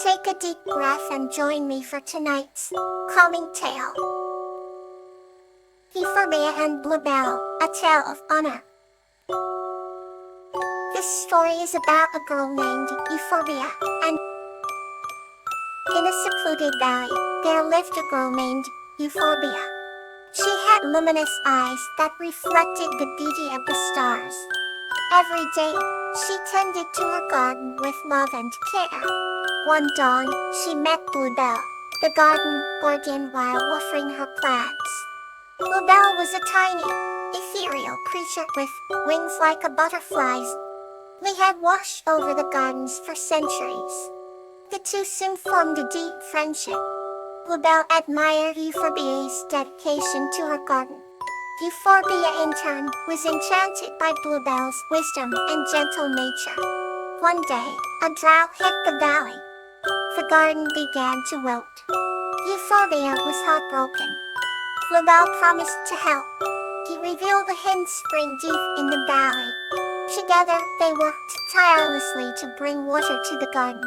Take a deep breath and join me for tonight's calming tale. Euphorbia and Bluebell, a tale of honor. This story is about a girl named Euphorbia, and in a secluded valley, there lived a girl named Euphorbia. She had luminous eyes that reflected the beauty of the stars. Every day, she tended to her garden with love and care. One dawn, she met Bluebell, the garden guardian, while watering her plants. Bluebell was a tiny, ethereal creature with wings like a butterfly's. They had watched over the gardens for centuries. The two soon formed a deep friendship. Bluebell admired Euphorbia's dedication to her garden. Euphorbia, in turn, was enchanted by Bluebell's wisdom and gentle nature. One day, a drought hit the valley. The garden began to wilt. Euphorbia was heartbroken. Bluebell promised to help. He revealed a hidden spring deep in the valley. Together, they worked tirelessly to bring water to the garden.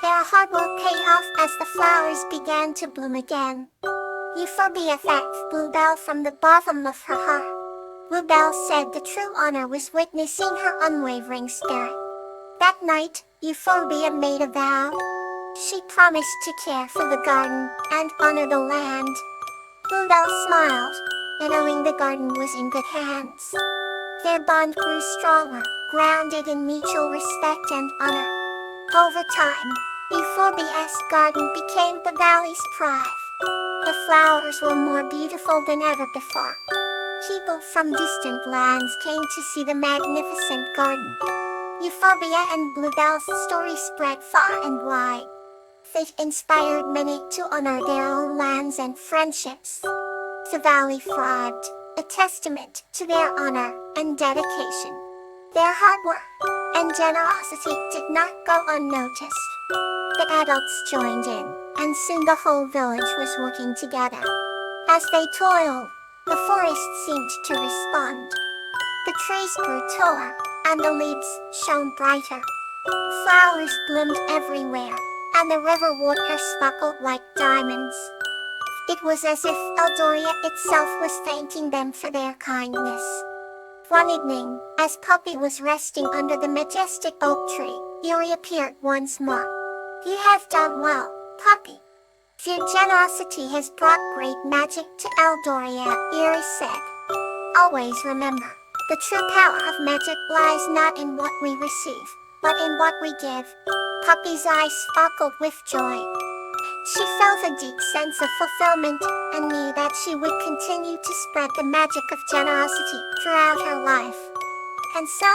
Their hard work paid off as the flowers began to bloom again. Euphorbia thanked Bluebell from the bottom of her heart. Bluebell said the true honor was witnessing her unwavering spirit. That night, Euphorbia made a vow. She promised to care for the garden and honor the land. Bluebell smiled, knowing the garden was in good hands. Their bond grew stronger, grounded in mutual respect and honor. Over time, Euphorbia's garden became the valley's pride. The flowers were more beautiful than ever before. People from distant lands came to see the magnificent garden. Euphorbia and Bluebell's story spread far and wide. It inspired many to honor their own lands and friendships. The valley thrived, a testament to their honor and dedication. Their hard work and generosity did not go unnoticed. The adults joined in, and soon the whole village was working together. As they toiled, the forest seemed to respond. The trees grew taller, and the leaves shone brighter. Flowers bloomed everywhere, and the river water sparkled like diamonds. It was as if Eldoria itself was thanking them for their kindness. One evening, as Puppy was resting under the majestic oak tree, Eerie appeared once more. "You have done well, Puppy. Your generosity has brought great magic to Eldoria," Eerie said. "Always remember, the true power of magic lies not in what we receive, but in what we give." Puppy's eyes sparkled with joy. She felt a deep sense of fulfillment and knew that she would continue to spread the magic of generosity throughout her life. And so,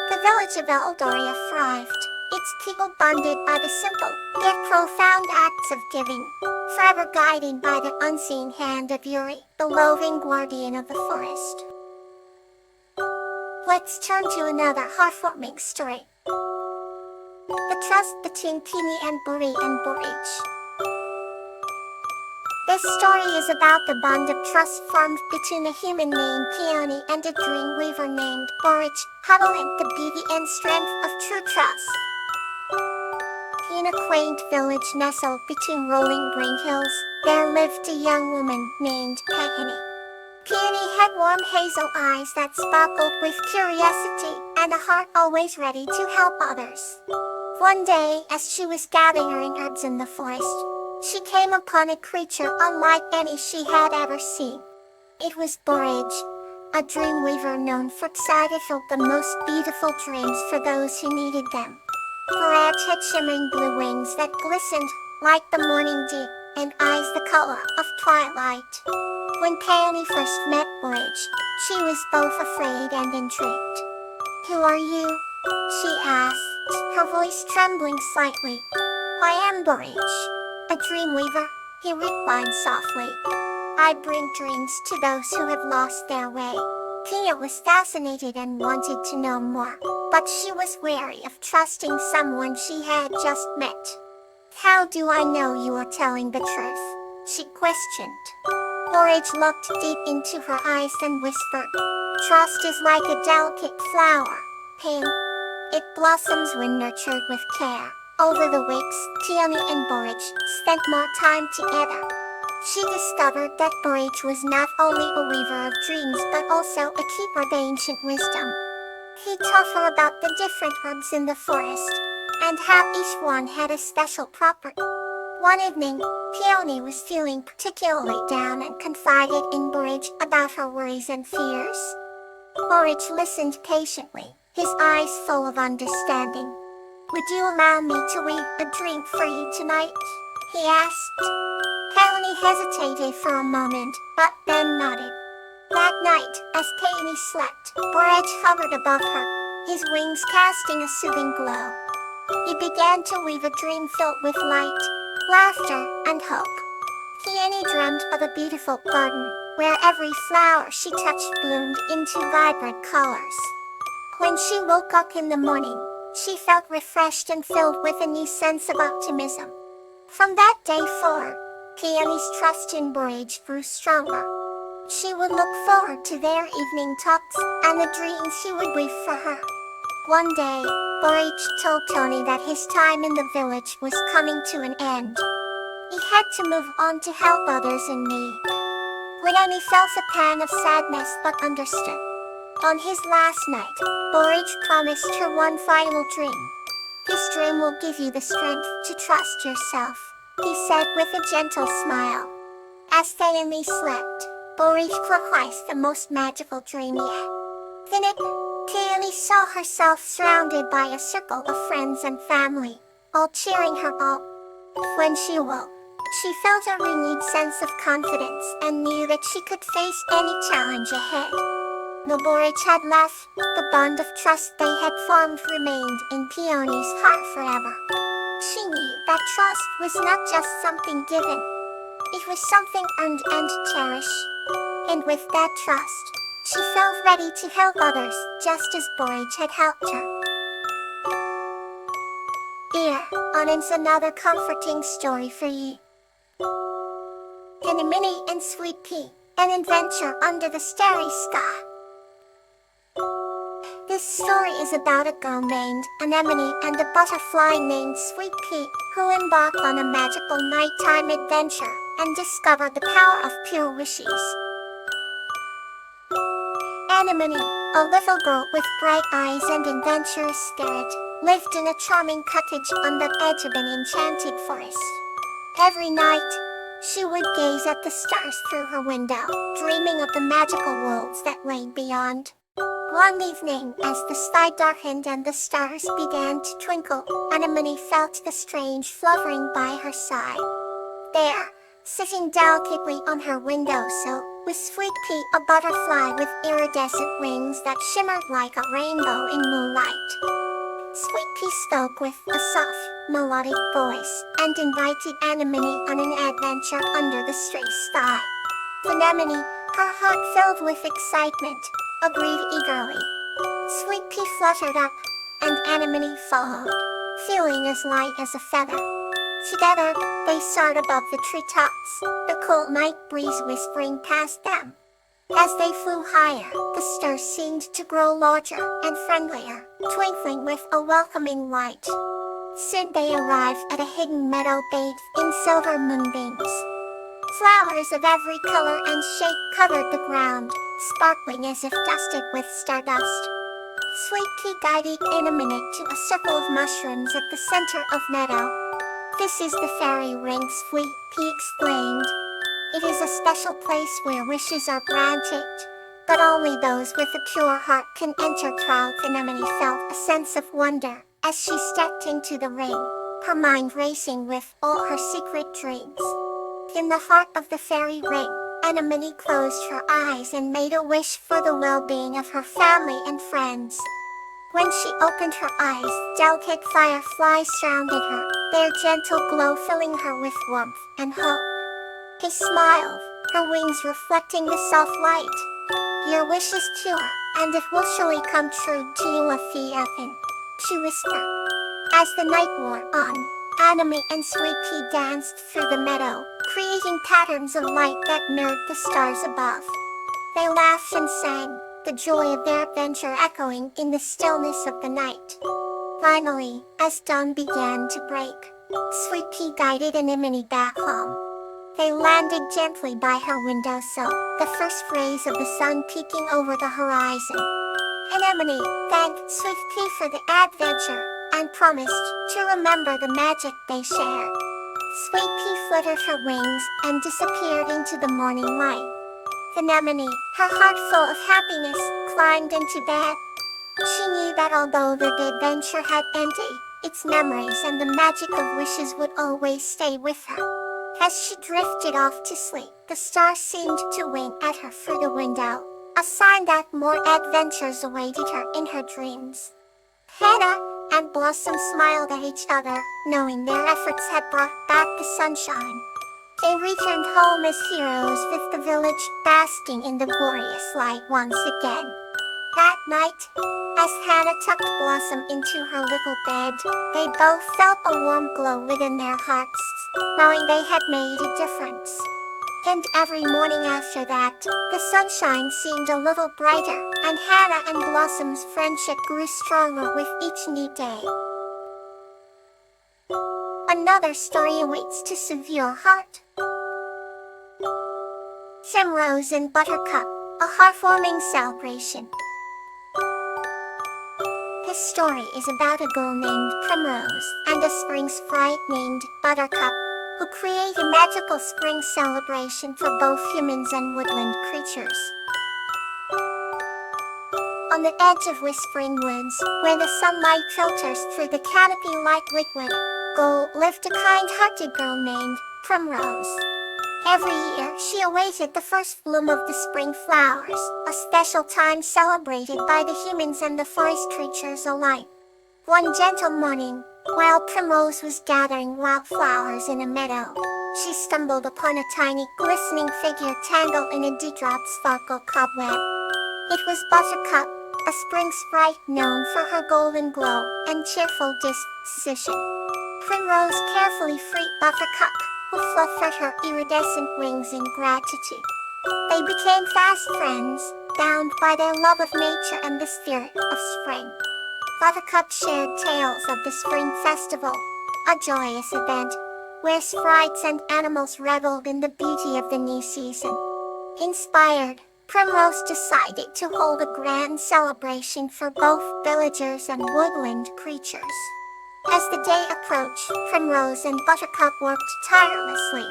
the village of Eldoria thrived, its people bonded by the simple yet profound acts of giving, forever guided by the unseen hand of Yuri, the loving guardian of the forest. Let's turn to another heartwarming story. The trust between Peony and Buri and Borage. This story is about the bond of trust formed between a human named Peony and a dreamweaver named Borage, huddling the beauty and strength of true trust. In a quaint village nestled between rolling green hills, there lived a young woman named Peony. Peony had warm hazel eyes that sparkled with curiosity and a heart always ready to help others. One day, as she was gathering herbs in the forest, she came upon a creature unlike any she had ever seen. It was Borage, a dreamweaver known for trying to fill the most beautiful dreams for those who needed them. Borage had shimmering blue wings that glistened like the morning dew, and eyes the color of twilight. When Peony first met Borage, she was both afraid and intrigued. "Who are you?" she asked, her voice trembling slightly. "I am Borage, a dreamweaver," he replied softly. "I bring dreams to those who have lost their way." Peony was fascinated and wanted to know more, but she was wary of trusting someone she had just met. "How do I know you are telling the truth?" she questioned. Borage looked deep into her eyes and whispered, "Trust is like a delicate flower, Peony. It blossoms when nurtured with care. Over the weeks, Peony and Borage spent more time together. She discovered that Borage was not only a weaver of dreams but also a keeper of ancient wisdom. He taught her about the different herbs in the forest, and how each one had a special property. One evening, Peony was feeling particularly down and confided in Borage about her worries and fears. Borage listened patiently, his eyes full of understanding. "Would you allow me to weave a dream for you tonight?" he asked. Peony hesitated for a moment, but then nodded. That night, as Peony slept, Borage hovered above her, his wings casting a soothing glow. He began to weave a dream filled with light, laughter, and hope. Peony dreamed of a beautiful garden, where every flower she touched bloomed into vibrant colors. When she woke up in the morning, she felt refreshed and filled with a new sense of optimism. From that day forward, Peony's trust in Borage grew stronger. She would look forward to their evening talks and the dreams he would weave for her. One day, Borage told Tony that his time in the village was coming to an end. He had to move on to help others in need. Peony felt a pang of sadness but understood. On his last night, Borage promised her one final dream. "This dream will give you the strength to trust yourself," he said with a gentle smile. As Peony slept, Borage realized the most magical dream yet. In it, Peony saw herself surrounded by a circle of friends and family, all cheering her on. When she awoke, she felt a renewed sense of confidence and knew that she could face any challenge ahead. Though Borage had left, the bond of trust they had formed remained in Peony's heart forever. She knew that trust was not just something given. It was something earned and cherished. And with that trust, she felt ready to help others just as Borage had helped her. Here, on is another comforting story for you. Anemone and Sweet Pea, an adventure under the starry sky. This story is about a girl named Anemone and a butterfly named Sweet Pea who embark on a magical nighttime adventure and discover the power of pure wishes. Anemone, a little girl with bright eyes and adventurous spirit, lived in a charming cottage on the edge of an enchanted forest. Every night, she would gaze at the stars through her window, dreaming of the magical worlds that lay beyond. One evening, as the sky darkened and the stars began to twinkle, Anemone felt the strange fluttering by her side. There, sitting delicately on her windowsill, was Sweet Pea, a butterfly with iridescent wings that shimmered like a rainbow in moonlight. Sweet Pea spoke with a soft, melodic voice and invited Anemone on an adventure under the stray sky. Anemone, her heart filled with excitement, agreed eagerly. Sweet Pea fluttered up, and Anemone followed, feeling as light as a feather. Together, they soared above the treetops, the cool night breeze whispering past them. As they flew higher, the stars seemed to grow larger and friendlier, twinkling with a welcoming light. Soon they arrived at a hidden meadow bathed in silver moonbeams. Flowers of every color and shape covered the ground, sparkling as if dusted with stardust. Sweet Pea guided Anemone to a circle of mushrooms at the center of meadow. "This is the fairy ring," Sweet Pea explained. "It is a special place where wishes are granted, but only those with a pure heart can enter." Anemone felt a sense of wonder as she stepped into the ring, her mind racing with all her secret dreams. In the heart of the fairy ring, Anemone closed her eyes and made a wish for the well-being of her family and friends. When she opened her eyes, delicate fireflies surrounded her, their gentle glow filling her with warmth and hope. She smiled, her wings reflecting the soft light. "Your wish is pure, and it will surely come true to you, Anemone," she whispered. As the night wore on, Anemone and Sweet Pea danced through the meadow, creating patterns of light that mirrored the stars above. They laughed and sang, the joy of their adventure echoing in the stillness of the night. Finally, as dawn began to break, Sweet Pea guided Anemone back home. They landed gently by her windowsill, the first rays of the sun peeking over the horizon. Anemone thanked Sweet Pea for the adventure and promised to remember the magic they shared. Sweet Pea fluttered her wings and disappeared into the morning light. Anemone, her heart full of happiness, climbed into bed. She knew that although the adventure had ended, its memories and the magic of wishes would always stay with her. As she drifted off to sleep, the stars seemed to wink at her through the window, a sign that more adventures awaited her in her dreams. Hannah and Blossom smiled at each other, knowing their efforts had brought back the sunshine. They returned home as heroes, with the village basking in the glorious light once again. That night, as Hannah tucked Blossom into her little bed, they both felt a warm glow within their hearts, knowing they had made a difference. And every morning after that, the sunshine seemed a little brighter, and Hannah and Blossom's friendship grew stronger with each new day. Another story awaits to soothe your heart. Primrose and Buttercup, a heartwarming celebration. This story is about a girl named Primrose and a spring sprite named Buttercup, who create a magical spring celebration for both humans and woodland creatures. On the edge of whispering woods, where the sunlight filters through the canopy like liquid gold, lived a kind-hearted girl named Primrose. Every year, she awaited the first bloom of the spring flowers, a special time celebrated by the humans and the forest creatures alike. One gentle morning, while Primrose was gathering wildflowers in a meadow, she stumbled upon a tiny, glistening figure tangled in a dewdrop sparkle cobweb. It was Buttercup, a spring sprite known for her golden glow and cheerful disposition. Primrose carefully freed Buttercup, who fluttered her iridescent wings in gratitude. They became fast friends, bound by their love of nature and the spirit of spring. Buttercup shared tales of the Spring Festival, a joyous event where sprites and animals reveled in the beauty of the new season. Inspired, Primrose decided to hold a grand celebration for both villagers and woodland creatures. As the day approached, Primrose and Buttercup worked tirelessly.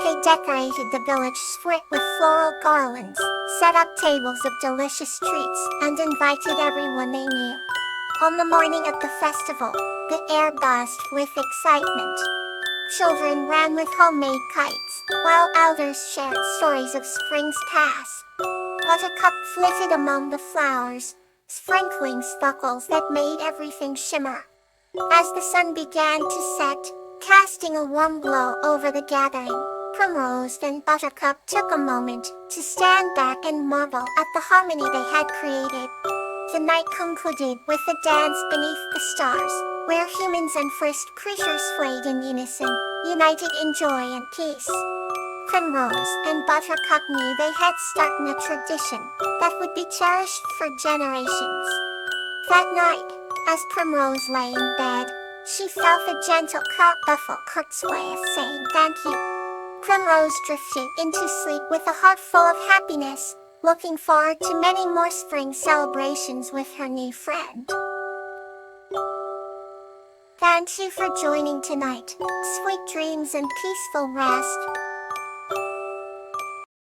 They decorated the village square with floral garlands, set up tables of delicious treats, and invited everyone they knew. On the morning of the festival, the air buzzed with excitement. Children ran with homemade kites, while elders shared stories of spring's past. Buttercup flitted among the flowers, sprinkling sparkles that made everything shimmer. As the sun began to set, casting a warm glow over the gathering, Primrose and Buttercup took a moment to stand back and marvel at the harmony they had created. The night concluded with a dance beneath the stars, where humans and forest creatures swayed in unison, united in joy and peace. Primrose and Buttercup knew they had started a tradition that would be cherished for generations. That night, as Primrose lay in bed, she felt a gentle buffle Kurt's way of saying thank you. Primrose drifted into sleep with a heart full of happiness, looking forward to many more spring celebrations with her new friend. Thank you for joining tonight. Sweet dreams and peaceful rest.